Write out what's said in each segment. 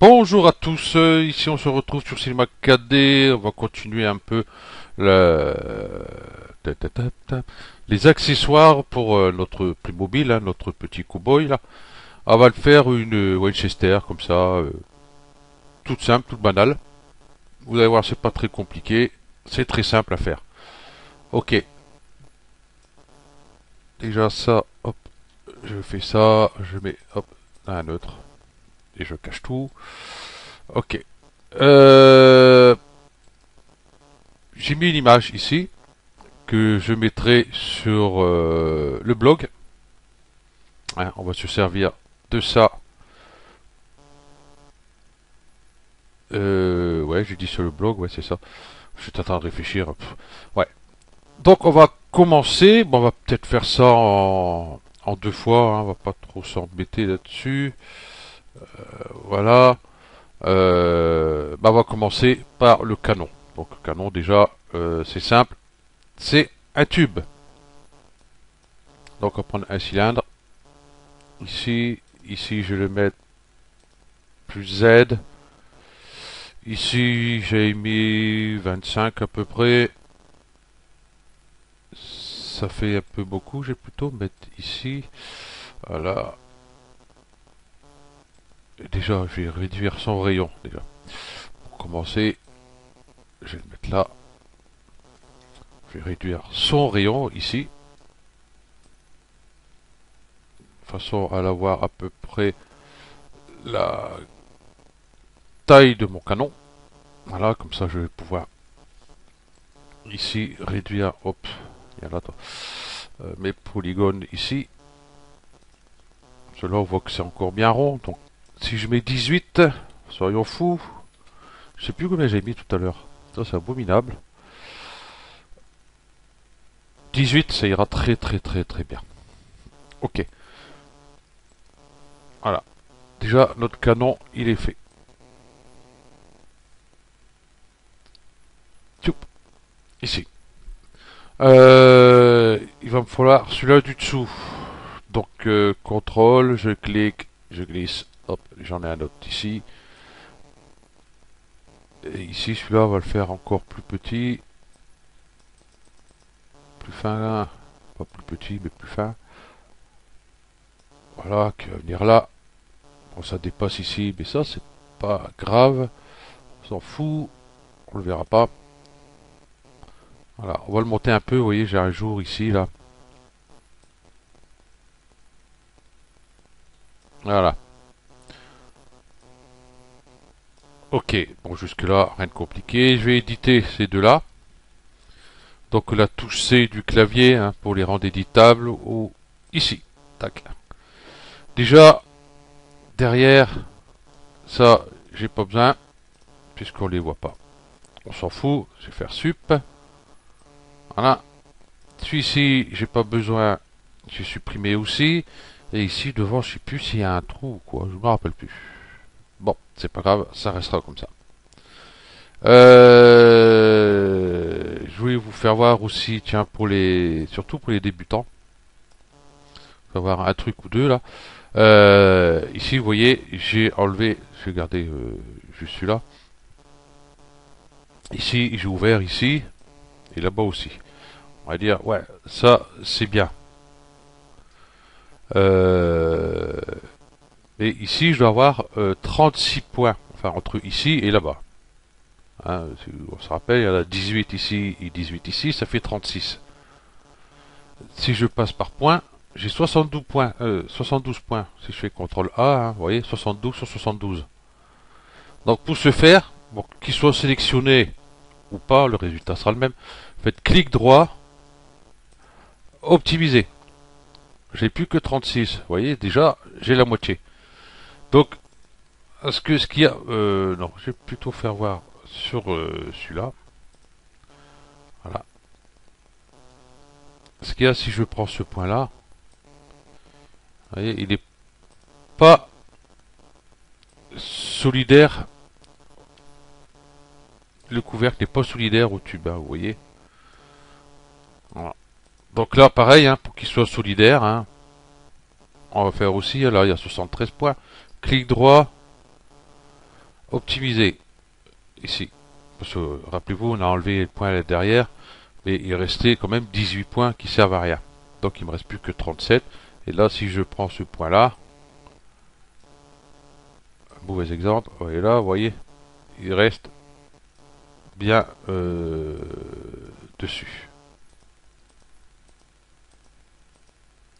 Bonjour à tous, ici on se retrouve sur Cinema 4D, on va continuer un peu la- ta- ta- ta- ta- les accessoires pour notre Playmobil, hein, notre petit cow-boy là. On va le faire une Winchester comme ça, toute simple, toute banale. Vous allez voir, c'est pas très compliqué, c'est très simple à faire. Ok, déjà ça, hop, je fais ça, je mets hop un neutre et je cache tout. Ok. Euh, j'ai mis une image ici que je mettrai sur le blog. Hein, on va se servir de ça. Ouais, j'ai dit sur le blog, ouais, c'est ça. Je suis en train de réfléchir. Ouais. Donc on va commencer. Bon, on va peut-être faire ça en deux fois. Hein, on va pas trop s'embêter là-dessus. Voilà. On va commencer par le canon. Donc le canon, déjà, c'est simple. C'est un tube. Donc on va prendre un cylindre. Ici, je vais le mettre plus Z. Ici, j'ai mis 25 à peu près. Ça fait un peu beaucoup, j'ai plutôt mettre ici. Voilà. Et déjà, je vais réduire son rayon. Déjà. Pour commencer, je vais le mettre là. Je vais réduire son rayon ici. De façon à l'avoir à peu près la taille de mon canon. Voilà, comme ça je vais pouvoir ici réduire, hop, il y a là, mes polygones ici. Cela on voit que c'est encore bien rond. Donc si je mets 18, soyons fous. Je sais plus combien j'ai mis tout à l'heure. Ça c'est abominable. 18, ça ira très très très très bien. Ok. Voilà. Déjà notre canon il est fait. Tchoup. Ici. Il va me falloir celui-là du dessous. Donc contrôle, je clique, je glisse. Hop, j'en ai un autre ici. Et ici celui-là on va le faire encore plus petit. Plus fin là. Pas plus petit mais plus fin. Voilà, qui va venir là. Bon, ça dépasse ici, mais ça, c'est pas grave. On s'en fout. On le verra pas. Voilà, on va le monter un peu. Vous voyez, j'ai un jour ici, là. Voilà. Ok, bon, jusque-là, rien de compliqué. Je vais éditer ces deux-là. Donc, la touche C du clavier, hein, pour les rendre éditables, ou ici. Tac. Déjà, derrière, ça, j'ai pas besoin, puisqu'on les voit pas. On s'en fout, je vais faire sup. Voilà. Celui-ci, j'ai pas besoin, j'ai supprimé aussi. Et ici, devant, je sais plus s'il y a un trou ou quoi, je me rappelle plus. Bon, c'est pas grave, ça restera comme ça. Je voulais vous faire voir aussi, tiens, surtout pour les débutants, on va voir un truc ou deux là. Ici, vous voyez, j'ai enlevé, je vais garder juste celui-là. Ici, j'ai ouvert ici et là-bas aussi. On va dire, ouais, ça, c'est bien. Euh, et ici, je dois avoir 36 points, enfin entre ici et là-bas. Hein, si on se rappelle, il y en a 18 ici et 18 ici, ça fait 36. Si je passe par points, j'ai 72 points. 72 points. Si je fais CTRL A, hein, vous voyez, 72 sur 72. Donc pour ce faire, bon, qu'il soit sélectionné ou pas, le résultat sera le même. Faites clic droit, optimiser. J'ai plus que 36. Vous voyez, déjà, j'ai la moitié. Donc, ce qu'il y a... non, je vais plutôt faire voir sur celui-là. Voilà. Ce qu'il y a, si je prends ce point-là, vous voyez, il n'est pas solidaire. Le couvercle n'est pas solidaire au tube, hein, vous voyez. Voilà. Donc là, pareil, hein, pour qu'il soit solidaire, hein, on va faire aussi, alors il y a 73 points. Clic droit, optimiser ici. Parce que rappelez-vous, on a enlevé le point derrière, mais il restait quand même 18 points qui servent à rien. Donc il me reste plus que 37. Et là, si je prends ce point-là, un mauvais exemple, et là, vous voyez, il reste bien dessus.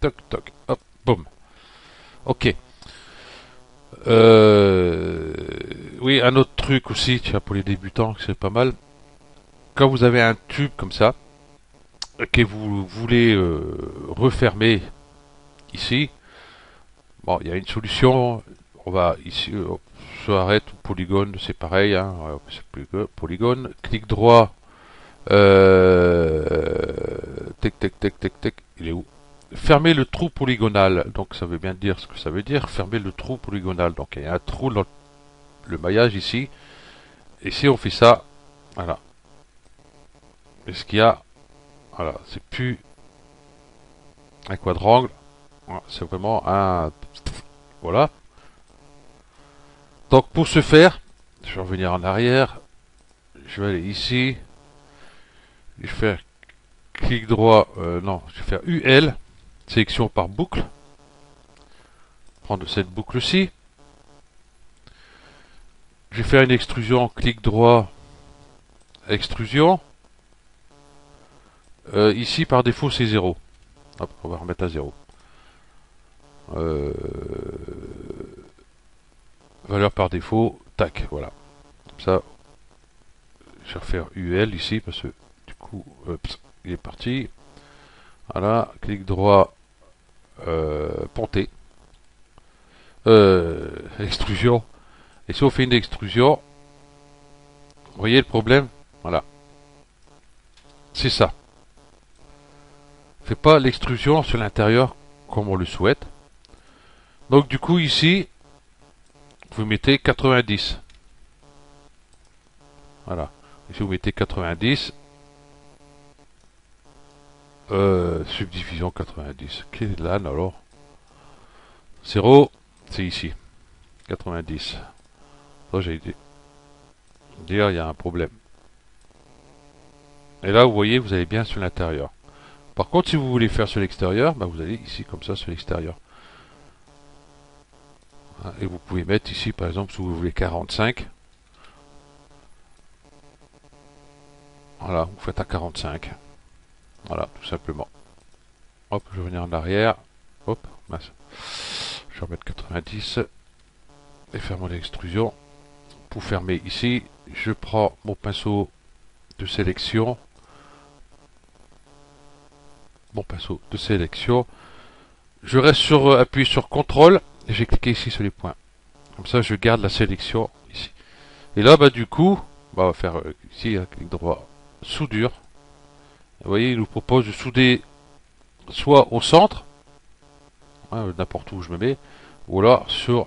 Toc, toc, hop, boum. Ok. Oui, un autre truc aussi, tiens, pour les débutants, c'est pas mal. Quand vous avez un tube comme ça, que vous voulez refermer ici, bon, il y a une solution. On va ici, se arrête, polygone, c'est pareil, hein, polygone, clic droit, tac, tac, tac, tac, tac, il est où? Fermer le trou polygonal, donc ça veut bien dire ce que ça veut dire, fermer le trou polygonal. Donc il y a un trou dans le maillage ici, et si on fait ça, voilà, est-ce qu'il y a, voilà, c'est plus un quadrangle, c'est vraiment un, voilà. Donc pour ce faire, je vais revenir en arrière, je vais aller ici, je vais faire clic droit, non, je vais faire UL, sélection par boucle, prendre cette boucle-ci, je vais faire une extrusion, clic droit, extrusion, ici par défaut c'est 0, hop, on va remettre à 0. Valeur par défaut, tac, voilà. Comme ça, je vais refaire UL ici parce que du coup, il est parti. Voilà, clic droit, ponter, extrusion. Et si on fait une extrusion, vous voyez le problème? Voilà, c'est ça. Fait pas l'extrusion sur l'intérieur comme on le souhaite. Donc du coup ici, vous mettez 90. Voilà. Ici vous mettez 90. Subdivision 90. Quelle est l'âne alors? 0, c'est ici. 90. Ça j'ai dit. Dire il y a un problème. Et là vous voyez, vous allez bien sur l'intérieur. Par contre, si vous voulez faire sur l'extérieur, bah, vous allez ici comme ça sur l'extérieur. Et vous pouvez mettre ici par exemple si vous voulez 45. Voilà, vous faites à 45. Voilà, tout simplement. Hop, je vais revenir en arrière. Hop, mince. Je vais remettre 90 et faire mon extrusion. Pour fermer ici, je prends mon pinceau de sélection. Mon pinceau de sélection. Je reste sur appuyé sur CTRL et j'ai cliqué ici sur les points. Comme ça, je garde la sélection ici. Et là, bah du coup, bah, on va faire ici un clic droit, soudure. Vous voyez, il nous propose de souder soit au centre, hein, n'importe où je me mets, ou alors sur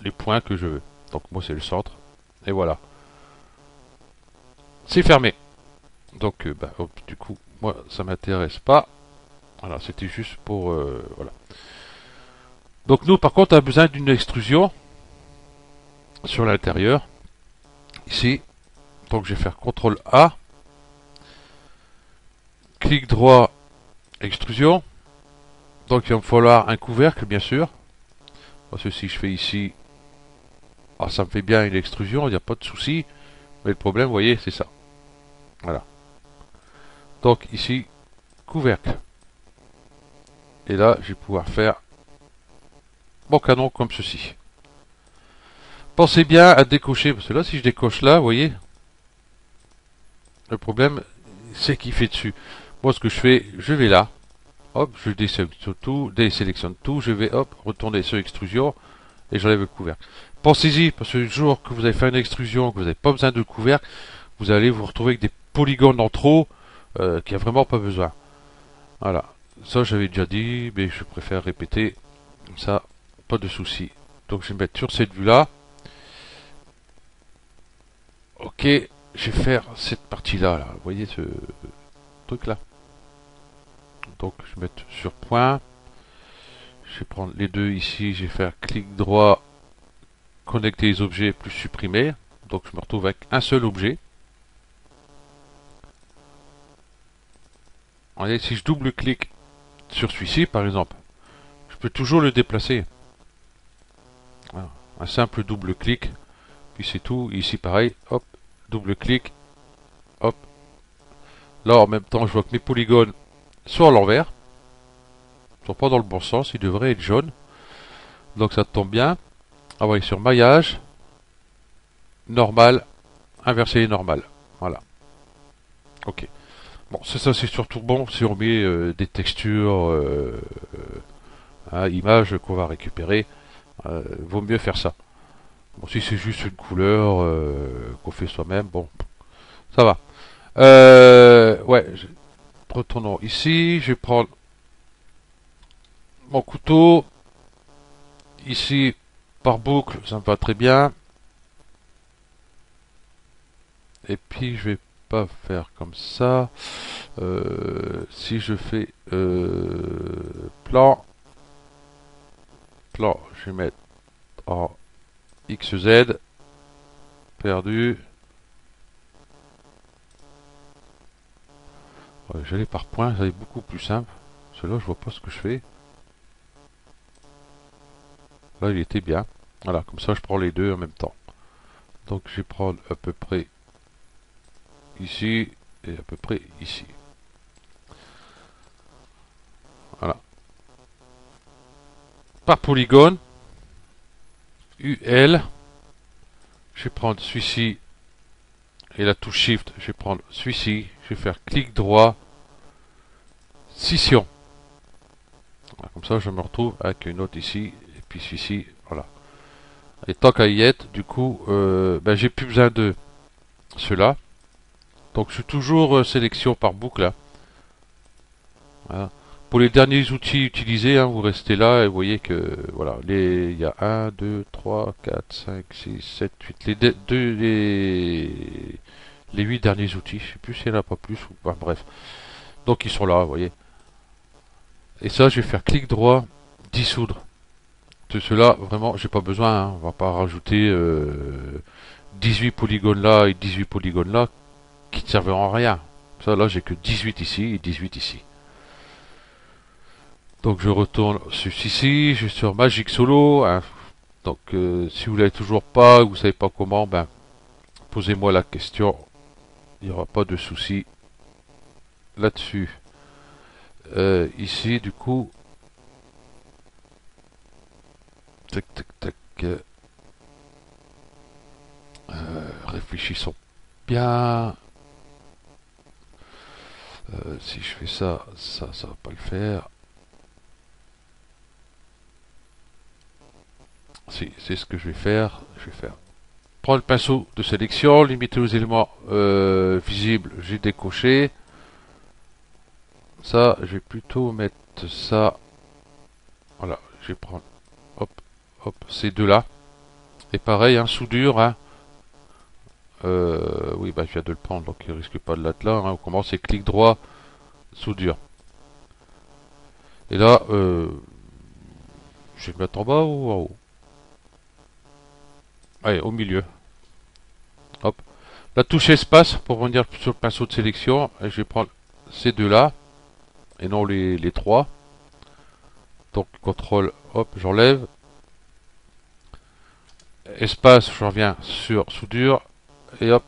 les points que je veux. Donc moi c'est le centre. Et voilà. C'est fermé. Donc bah, hop, du coup, moi ça m'intéresse pas. Voilà, c'était juste pour... voilà. Donc nous par contre on a besoin d'une extrusion sur l'intérieur. Ici. Donc je vais faire CTRL A. Clic droit, extrusion. Donc il va me falloir un couvercle bien sûr. Parce que si je fais ici... Ah, ça me fait bien une extrusion, il n'y a pas de souci. Mais le problème, vous voyez, c'est ça. Voilà. Donc ici, couvercle. Et là, je vais pouvoir faire mon canon comme ceci. Pensez bien à décocher, parce que là, si je décoche là, vous voyez, le problème, c'est qu'il fait dessus. Moi, ce que je fais, je vais là, hop, je désélectionne tout, je vais, hop, retourner sur extrusion, et j'enlève le couvercle. Pensez-y, parce que le jour que vous avez fait une extrusion, que vous n'avez pas besoin de couvercle, vous allez vous retrouver avec des polygones en trop, qu'il n'y a vraiment pas besoin. Voilà. Ça, j'avais déjà dit, mais je préfère répéter. Comme ça, pas de souci. Donc, je vais mettre sur cette vue-là. Ok, je vais faire cette partie-là. Là. Vous voyez ce truc-là? Donc, je vais mettre sur point. Je vais prendre les deux ici. Je vais faire clic droit, connecter les objets plus supprimer. Donc je me retrouve avec un seul objet. Voyez, si je double-clique sur celui-ci, par exemple, je peux toujours le déplacer. Voilà. Un simple double-clic, puis c'est tout. Ici, pareil, hop, double-clic, hop. Là, en même temps, je vois que mes polygones sont à l'envers. Ils ne sont pas dans le bon sens, ils devraient être jaunes. Donc ça tombe bien. Ah oui, sur maillage, normal, inversé normal. Voilà. Ok. Bon, ça c'est surtout bon si on met des textures, images qu'on va récupérer. Vaut mieux faire ça. Bon, si c'est juste une couleur qu'on fait soi-même, bon, ça va. Ouais, retournons ici. Je vais prendre mon couteau. Ici, par boucle, ça me va très bien. Et puis, je vais pas faire comme ça. Si je fais plan, je vais mettre en XZ, perdu. Ouais, j'allais par point, ça est beaucoup plus simple. Celui-là, je vois pas ce que je fais. Là, il était bien. Voilà, comme ça, je prends les deux en même temps. Donc, je vais prendre à peu près ici et à peu près ici. Voilà. Par polygone, UL, je vais prendre celui-ci et la touche Shift, je vais prendre celui-ci. Je vais faire clic droit, scission. Voilà, comme ça, je me retrouve avec une autre ici et puis celui-ci. Voilà. Et tant qu'à y être, du coup, j'ai plus besoin de cela. Donc, je suis toujours sélection par boucle. Là. Voilà. Pour les derniers outils utilisés, vous restez là et vous voyez que voilà, il y a 1, 2, 3, 4, 5, 6, 7, 8, les 8 derniers outils. Je sais plus s'il n'y en a pas plus ou pas, bref. Donc ils sont là, vous voyez. Et ça, je vais faire clic droit, dissoudre. De cela, vraiment, j'ai pas besoin. On va pas rajouter 18 polygones là et 18 polygones là qui ne serviront à rien. Ça, là, j'ai que 18 ici et 18 ici. Donc je retourne sur ici, je suis sur Magic Solo. Donc si vous l'avez toujours pas, vous savez pas comment, posez-moi la question. Il n'y aura pas de souci là-dessus. Ici, du coup, tac, tac, tac. Réfléchissons bien. Si je fais ça, ça va pas le faire. Si, c'est ce que je vais faire. Je vais faire. Prendre le pinceau de sélection, limiter aux éléments visibles, j'ai décoché. Ça, je vais plutôt mettre ça. Voilà, je vais prendre, hop, hop, ces deux-là. Et pareil, soudure, oui, je viens de le prendre, donc il risque pas de l'être là. On commence, c'est clic droit, soudure. Et là, je vais le mettre en bas ou en haut? Allez, au milieu. Hop. La touche espace pour revenir sur le pinceau de sélection. Et je vais prendre ces deux-là, et non les trois. Donc, contrôle, hop, j'enlève. Espace, je reviens sur soudure. Et hop.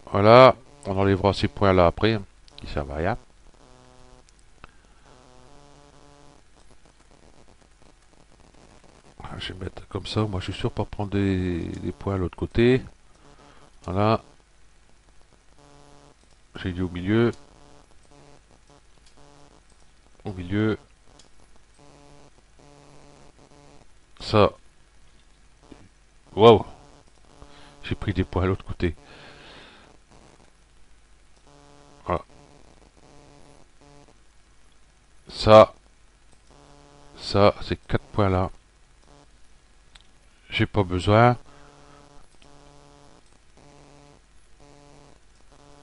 Voilà. On enlèvera ces points-là après, qui servent à rien. Je vais mettre comme ça. Moi, je suis sûr pas prendre des points à l'autre côté. Voilà. J'ai dit au milieu. Au milieu. Ça. Waouh. J'ai pris des points à l'autre côté. Voilà. Ça. Ça, ces 4 points là. J'ai pas besoin.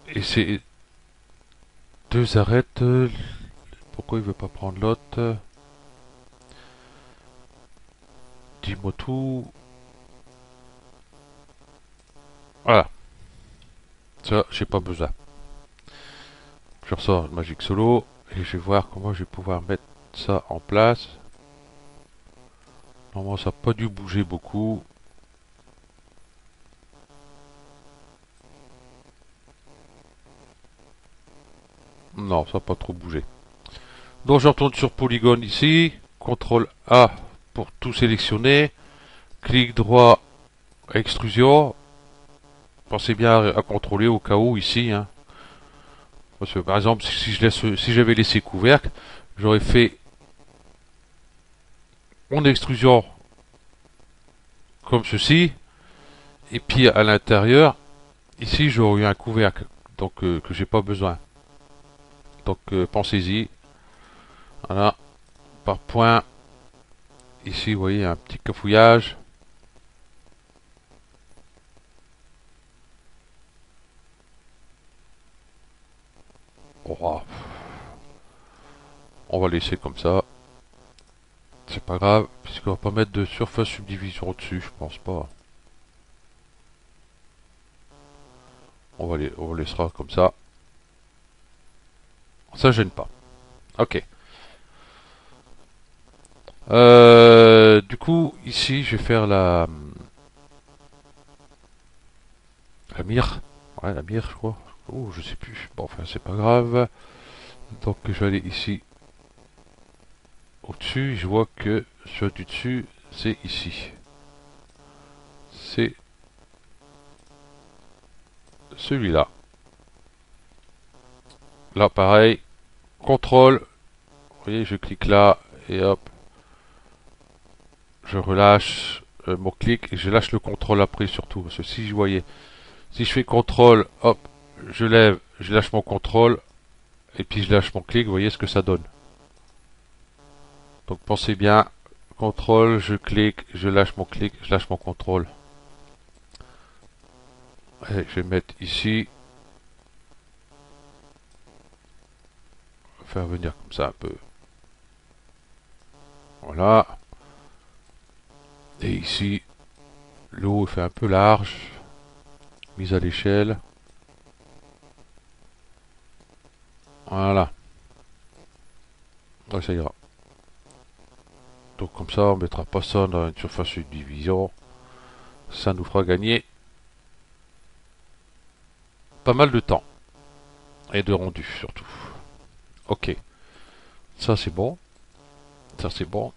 Et ces deux arêtes. Pourquoi il veut pas prendre l'autre? dis-moi tout. Voilà, ça, j'ai pas besoin. Je ressors le Magic Solo et je vais voir comment je vais pouvoir mettre ça en place. Normalement, ça n'a pas dû bouger beaucoup. Non, ça n'a pas trop bougé. Donc, je retourne sur Polygone ici. CTRL A pour tout sélectionner. Clic droit, extrusion. Pensez bien à contrôler au cas où ici. Hein. Parce que, par exemple, si j'avais laissé couvercle, j'aurais fait mon extrusion comme ceci. Et puis à l'intérieur, ici j'aurais eu un couvercle. Donc que j'ai pas besoin. Donc pensez-y. Voilà. Par point. Ici, vous voyez, un petit cafouillage. Oh, on va laisser comme ça. C'est pas grave, puisqu'on va pas mettre de surface subdivision au-dessus, je pense pas. On laissera comme ça. Ça gêne pas. Ok. Du coup, ici, je vais faire la mire. Ouais, la mire, je crois. Oh, je sais plus. Bon, enfin, c'est pas grave. Donc, je vais aller ici au-dessus. Je vois que celui du dessus, c'est ici. C'est celui-là. Là, pareil. Contrôle. Vous voyez, je clique là et hop. Je relâche mon clic et je lâche le contrôle après surtout. Parce que si je voyais, si je fais contrôle, hop, je lève, je lâche mon contrôle et puis je lâche mon clic, vous voyez ce que ça donne. Donc pensez bien, contrôle, je clique, je lâche mon clic, je lâche mon contrôle. Et je vais mettre ici, faire venir comme ça un peu. Voilà. Et ici, l'eau fait un peu large, mise à l'échelle. Voilà. Donc ça ira. Donc comme ça, on mettra pas ça dans une surface de division. Ça nous fera gagner pas mal de temps. Et de rendu surtout. Ok. Ça c'est bon. Ça c'est bon.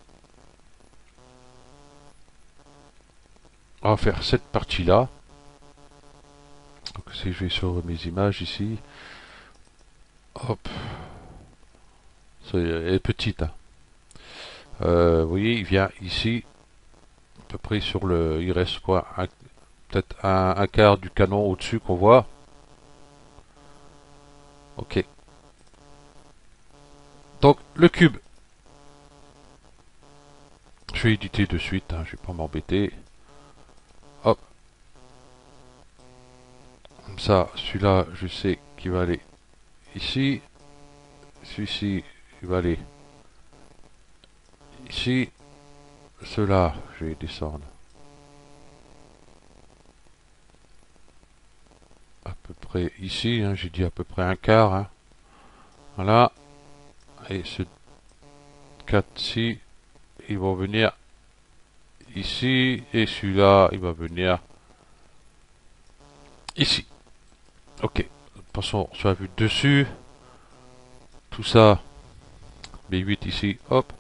On va faire cette partie-là. Donc si je vais sur mes images ici. Hop. Ça, elle est petite. Hein. Vous voyez, il vient ici. À peu près sur le... Il reste quoi, peut-être un quart du canon au-dessus qu'on voit. Ok. Donc le cube. Je vais éditer de suite. Hein, je vais pas m'embêter. Hop. Comme ça, celui-là, je sais qu'il va aller ici. Celui-ci, il va aller ici. Ceux-là, je vais descendre à peu près ici. Hein, j'ai dit à peu près un quart. Hein. Voilà. Et ce 4-ci, ils vont venir ici. Et celui-là, il va venir ici. Ok. Passons sur la vue dessus. Tout ça. B8 ici. Hop.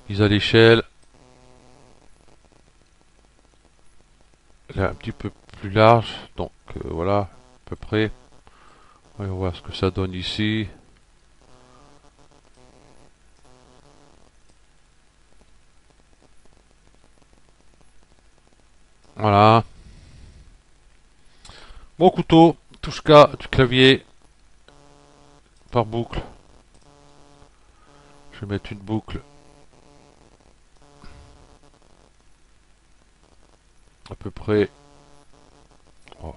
Mise à l'échelle. Là, un petit peu plus large. Donc voilà. À peu près. Voyons voir ce que ça donne ici. Voilà. Mon couteau, touche-cas du clavier par boucle. Je vais mettre une boucle à peu près. Oh.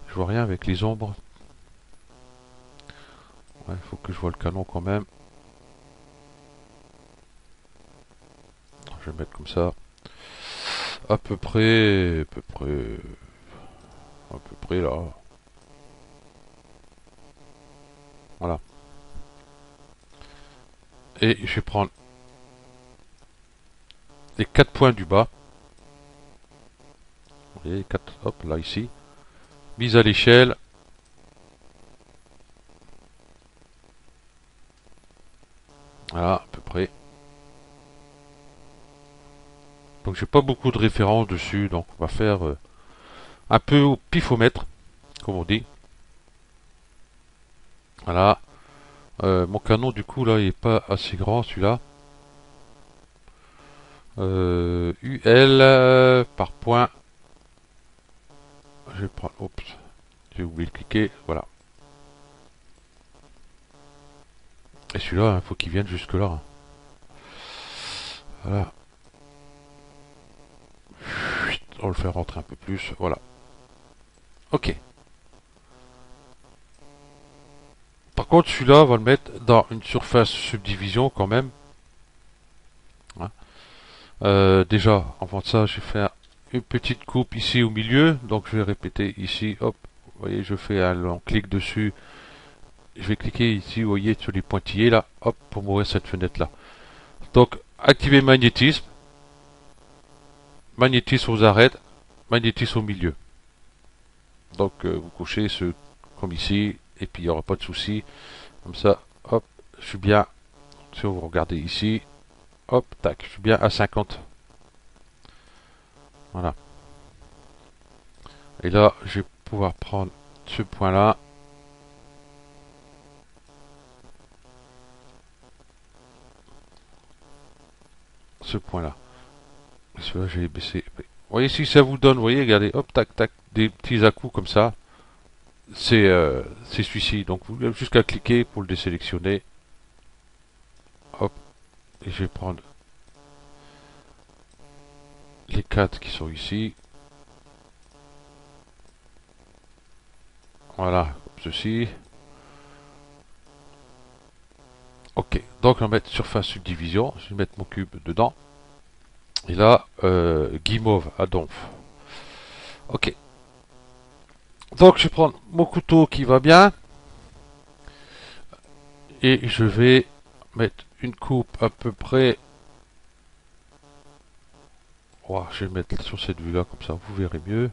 Je vois rien avec les ombres. Il faut que je vois le canon quand même. je vais mettre comme ça. À peu près, à peu près là. Voilà. Et je vais prendre les 4 points du bas. Vous voyez, 4, hop, là, ici. Mise à l'échelle. Voilà, à peu près. Donc j'ai pas beaucoup de références dessus, donc on va faire un peu au pifomètre, comme on dit. Voilà. Mon canon du coup là il est pas assez grand celui-là. UL par point. Je vais prendre. Oups, j'ai oublié de cliquer. Voilà. Et celui-là, il faut qu'il vienne jusque là. Voilà. On va le faire rentrer un peu plus. Voilà. Ok. Par contre, celui-là, on va le mettre dans une surface subdivision quand même. Hein. Déjà, avant de ça, je vais faire une petite coupe ici au milieu. Donc, je vais répéter ici. Hop. Vous voyez, je fais un long clic dessus. Je vais cliquer ici, vous voyez, sur les pointillés là. Hop, pour m'ouvrir cette fenêtre-là. Donc, activer magnétisme. Magnétisme aux arêtes. Magnétisme au milieu. Donc, vous couchez ce comme ici. Et puis, il n'y aura pas de souci. Comme ça, hop, je suis bien. Si vous regardez ici, hop, tac, je suis bien à 50. Voilà. Et là, je vais pouvoir prendre ce point-là. Ce point-là. Celui-là, j'ai baissé. Vous voyez, si ça vous donne, vous voyez, regardez, hop, tac, tac, des petits à-coups comme ça. C'est celui-ci. Donc, vous avez jusqu'à cliquer pour le désélectionner. Hop. Et je vais prendre les 4 qui sont ici. Voilà, comme ceci. Ok, donc on va mettre surface subdivision. Je vais mettre mon cube dedans. Et là, guimauve à donf. Ok. Donc je vais prendre mon couteau qui va bien. Et je vais mettre une coupe à peu près. Oh, je vais mettre sur cette vue là, comme ça vous verrez mieux.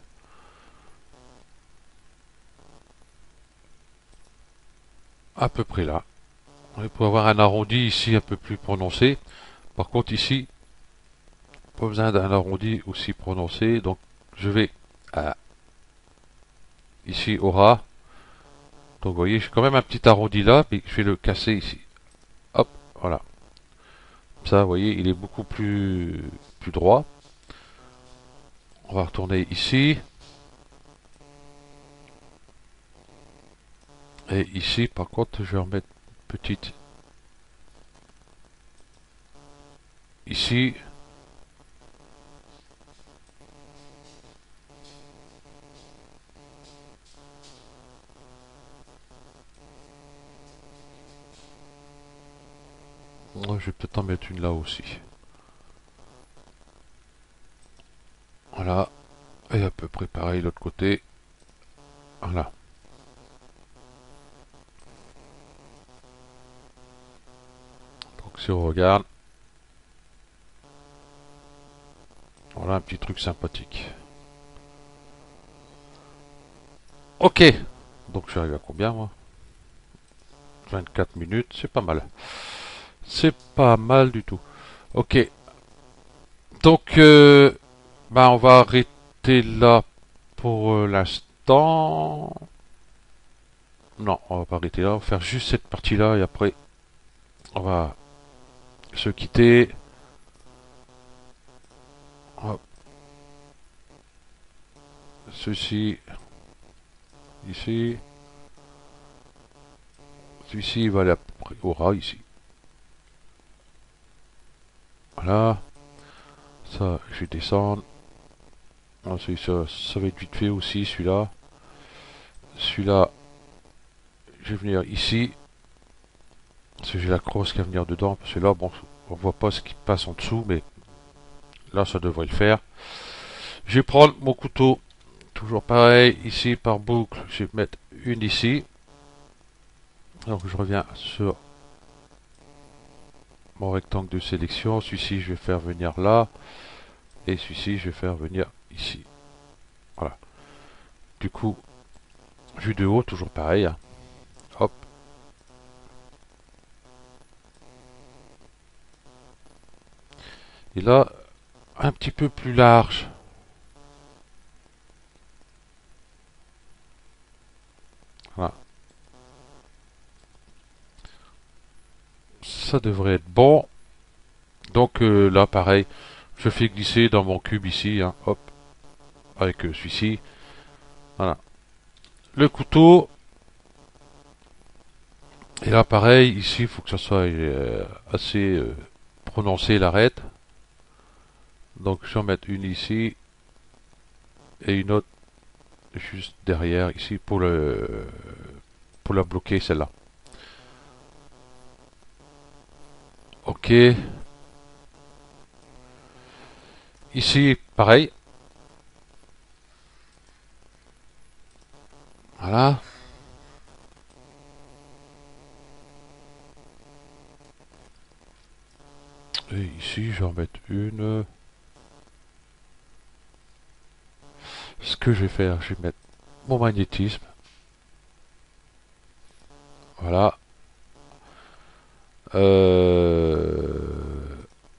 À peu près là. Pour avoir un arrondi ici un peu plus prononcé. Par contre ici, pas besoin d'un arrondi aussi prononcé. Donc je vais ici au ras. Donc vous voyez, j'ai quand même un petit arrondi là, mais je vais le casser ici. Hop, voilà. Ça, vous voyez, il est beaucoup plus droit. On va retourner ici. Et ici, par contre, je vais remettre une petite. Ici. Je vais peut-être en mettre une là aussi. Voilà. Et à peu près pareil l'autre côté. Voilà. Donc si on regarde. Voilà un petit truc sympathique. Ok. Donc je suis arrivé à combien moi? 24 minutes, c'est pas mal. C'est pas mal du tout. Ok. Donc, bah, on va arrêter là pour l'instant. Non, on va pas arrêter là. On va faire juste cette partie-là et après, on va se quitter. Hop. Ceci, ici. Celui-ci va aller à peu près au ras ici. Voilà. Ça, je vais descendre. Ensuite, ça va être vite fait aussi, celui-là. Celui-là, je vais venir ici. Parce que j'ai la crosse qui va venir dedans. Parce que là, bon, on voit pas ce qui passe en dessous, mais Là, ça devrait le faire. Je vais prendre mon couteau. Toujours pareil, ici par boucle, je vais mettre une ici. Donc je reviens sur mon rectangle de sélection. Celui-ci, je vais faire venir là. Et celui-ci, je vais faire venir ici. Voilà. Du coup, vue de haut, toujours pareil. Hein. Hop. Et là, un petit peu plus large. Voilà. Ça devrait être bon. Donc là, pareil, je fais glisser dans mon cube ici. Hein. Hop. Avec celui-ci. Voilà. Le couteau. Et là, pareil, ici, il faut que ça soit assez prononcé l'arête. Donc, je vais en mettre une ici et une autre juste derrière ici pour la bloquer celle-là. Ok. Ici, pareil. Voilà. Et ici, je vais en mettre une. Ce que je vais faire, je vais mettre mon magnétisme. Voilà.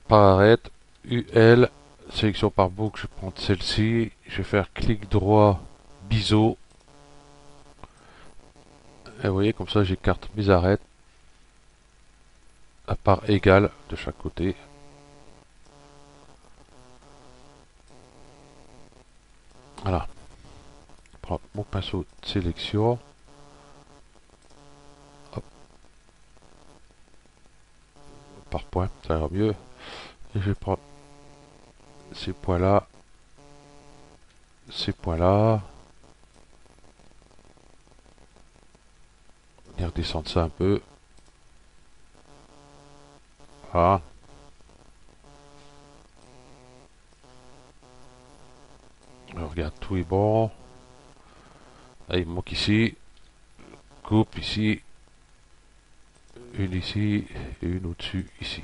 Par arête. UL. Sélection par boucle. Je vais prendre celle-ci. Je vais faire clic droit. Biseau. Et vous voyez, comme ça, j'écarte mes arêtes à part égale de chaque côté. Voilà. Je prends mon pinceau de sélection. Hop. Par point, ça ira mieux. Et je vais prendre ces points-là. Ces points-là. Et redescendre ça un peu. Voilà. Alors, regarde, tout est bon. Là, il me manque ici. Coupe ici. Une ici. Et une au-dessus ici.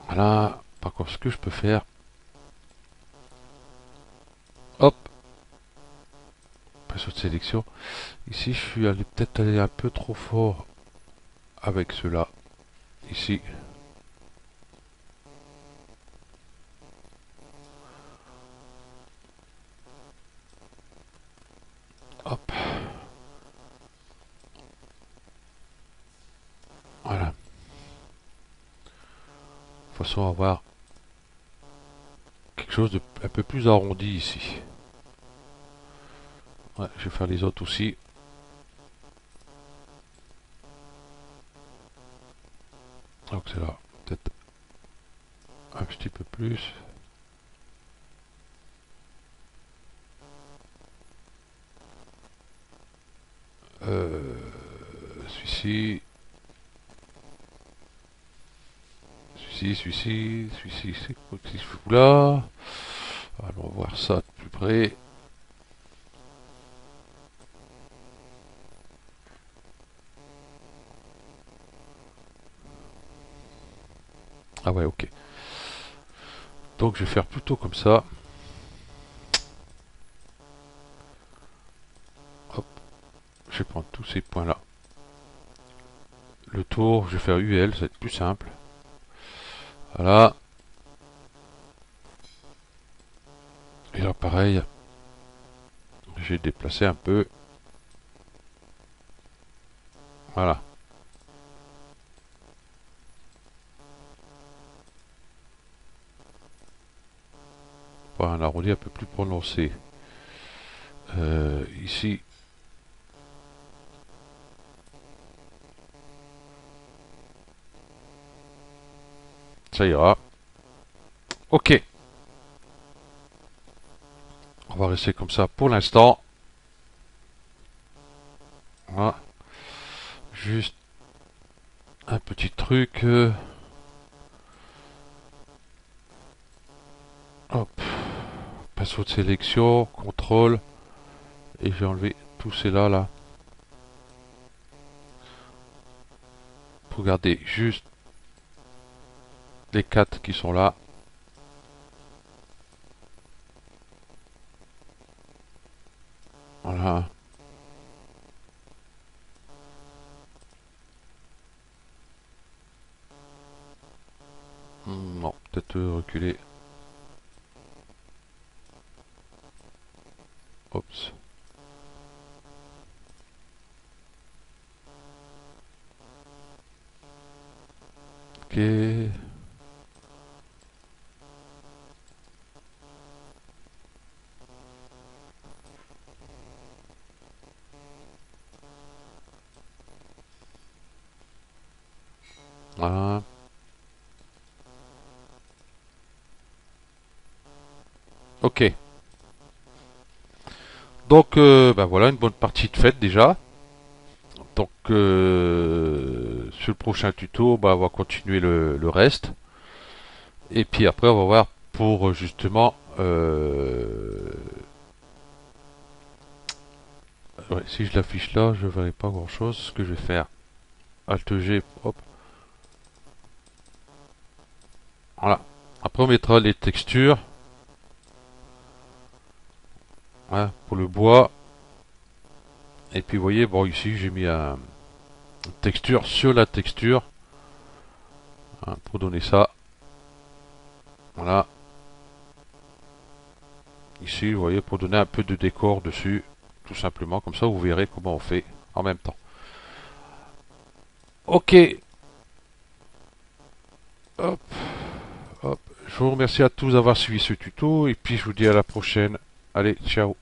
Voilà. Par contre, ce que je peux faire. Hop. Pinceau de sélection. Ici, je suis allé peut-être aller un peu trop fort avec cela. Ici. Hop. Voilà. De toute façon, avoir quelque chose de un peu plus arrondi ici. Ouais, je vais faire les autres aussi. Donc c'est là, peut-être un petit peu plus. Celui-ci. Celui-ci, c'est quoi que je fous là? Allons voir ça de plus près. Ah ouais, ok. Donc je vais faire plutôt comme ça. Hop, je vais prendre tous ces points là. Le tour, je vais faire UL, ça va être plus simple. Voilà. Et là pareil, j'ai déplacé un peu. Voilà. Pour un arrondi un peu plus prononcé. Ici. Ça ira. Ok. On va rester comme ça pour l'instant. Voilà. Juste un petit truc. Hop. Pinceau de sélection, contrôle. Et j'ai enlevé tous ces là. Pour garder juste les 4 qui sont là. Voilà. Non, peut-être reculer. Oups. Ok. Voilà. Ok. Donc, bah voilà, une bonne partie de faite déjà. Donc, sur le prochain tuto, bah, on va continuer le reste. Et puis après, on va voir pour justement... ouais, si je l'affiche là, je ne verrai pas grand chose. Ce que je vais faire, Alt G, hop. Voilà. Après, on mettra les textures. Hein, pour le bois. Et puis, vous voyez, bon, ici, j'ai mis une texture sur la texture. Hein, pour donner ça. Voilà. Ici, vous voyez, pour donner un peu de décor dessus. Tout simplement. Comme ça, vous verrez comment on fait en même temps. Ok. Hop. Hop. Je vous remercie à tous d'avoir suivi ce tuto. Et puis, je vous dis à la prochaine. Allez, ciao.